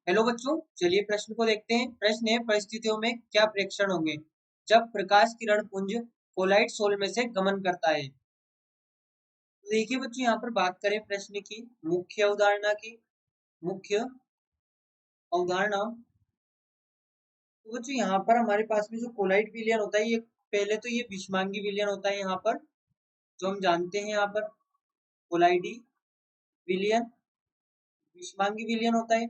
Hello बच्चों, चलिए प्रश्न को देखते हैं। प्रश्न है, परिस्थितियों में क्या प्रेक्षण होंगे जब प्रकाश किरण पुंज कोलाइड सोल में से गमन करता है। तो देखिए बच्चों, यहाँ पर बात करें प्रश्न की मुख्य अवधारणा की। मुख्य अवधारणा, तो बच्चों यहाँ पर हमारे पास में जो कोलाइड विलयन होता है, ये पहले तो ये विषमांगी विलयन होता है। यहाँ पर जो हम जानते हैं, यहाँ पर कोलाइडी विलयन विषमांगी विलयन होता है।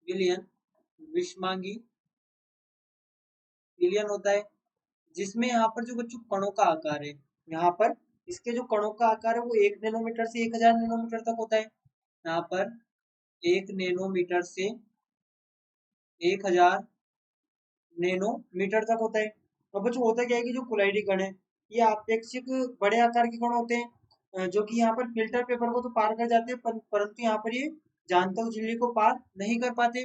विलयन विषमांगी विलयन होता है, जिसमें यहाँ पर जो बच्चों कणों का आकार है, यहाँ पर इसके जो कणों का आकार है वो 1 नैनोमीटर से 1000 नैनोमीटर तक होता है। यहाँ पर 1 नैनोमीटर से 1000 नैनोमीटर तक होता है। और बच्चों होता क्या है कि जो कोलाइडी कण है, ये अपेक्षिक बड़े आकार के कण होते हैं, जो कि यहाँ पर फिल्टर पेपर को तो पार कर जाते हैं, परंतु यहाँ पर ये जानतर झिल्ली को पार नहीं कर पाते।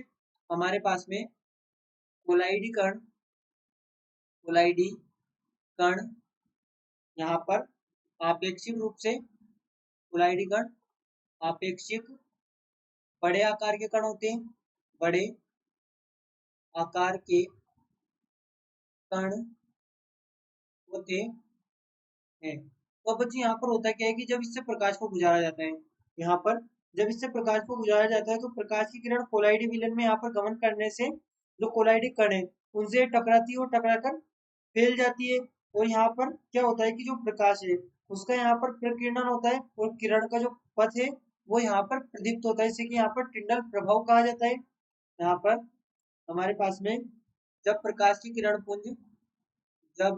हमारे पास में कोलाइडी कण यहाँ पर आपेक्षिक रूप से कोलाइडी कण आपेक्षिक बड़े आकार के कण होते हैं। बड़े आकार के कण होते हैं। तो बच्चे यहाँ पर होता क्या है कि जब इससे प्रकाश को गुजारा जाता है, यहाँ पर जब इससे प्रकाश को गुजारा जाता है तो प्रकाश की किरण कोलाइडी विलयन में यहाँ पर गमन करने से जो कोलाइडी कण है उनसे टकराती है और टकराकर फैल जाती है। और यहाँ पर क्या होता है कि जो प्रकाश है उसका यहाँ पर प्रकीर्णन होता है, और किरण का जो पथ है वो यहाँ पर प्रदीप्त होता है, इसे कि यहाँ पर टिंडल प्रभाव कहा जाता है। यहाँ पर हमारे पास में जब प्रकाश की किरण पुंज जब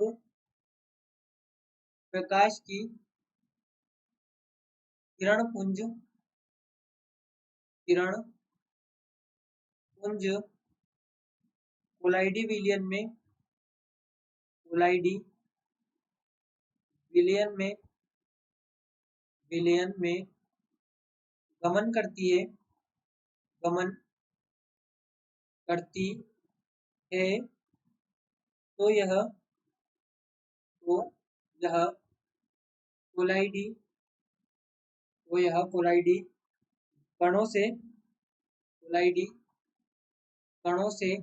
प्रकाश की किरण पुंज कोलाइडी विलयन में गमन करती है तो यह कोलाइडी कणों से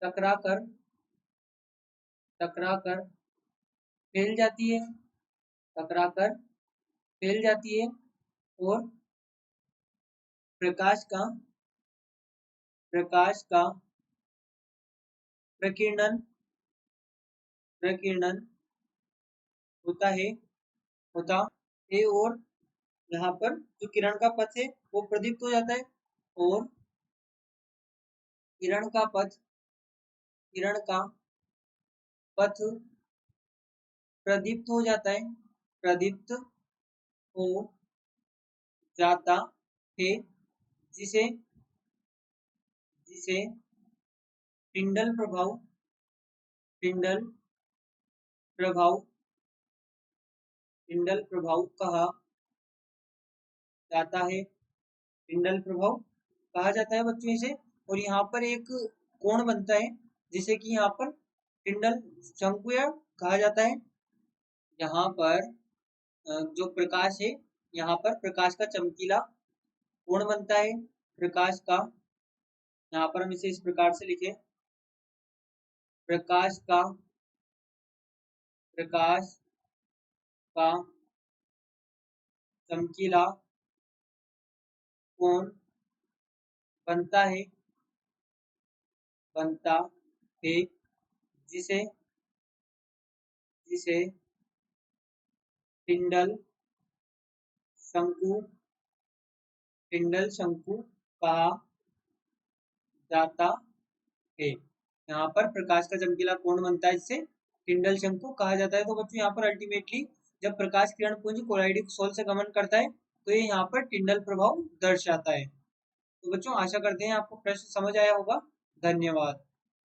टकराकर फैल जाती है और प्रकाश का प्रकीर्णन होता है और यहाँ पर जो किरण का पथ है वो प्रदीप्त हो जाता है, और किरण का पथ प्रदीप्त हो जाता है जिसे टिंडल प्रभाव कहा जाता है। बच्चों इसे, और यहाँ पर एक कोण बनता है जिसे कि यहाँ पर टिंडल शंकु कहा जाता है। यहाँ पर जो प्रकाश है, यहाँ पर प्रकाश का चमकीला कोण बनता है। प्रकाश का, यहाँ पर हम इसे इस प्रकार से लिखें, प्रकाश का चमकीला कोण बनता है जिसे टिंडल शंकु कहा जाता है। यहाँ पर प्रकाश का चमकीला कोण बनता है जिसे टिंडल शंकु कहा जाता है। तो बच्चों यहाँ पर अल्टीमेटली जब प्रकाश किरण पुंज कोलाइडी सोल से गमन करता है तो ये यहाँ पर टिंडल प्रभाव दर्शाता है। तो बच्चों आशा करते हैं आपको प्रश्न समझ आया होगा। धन्यवाद।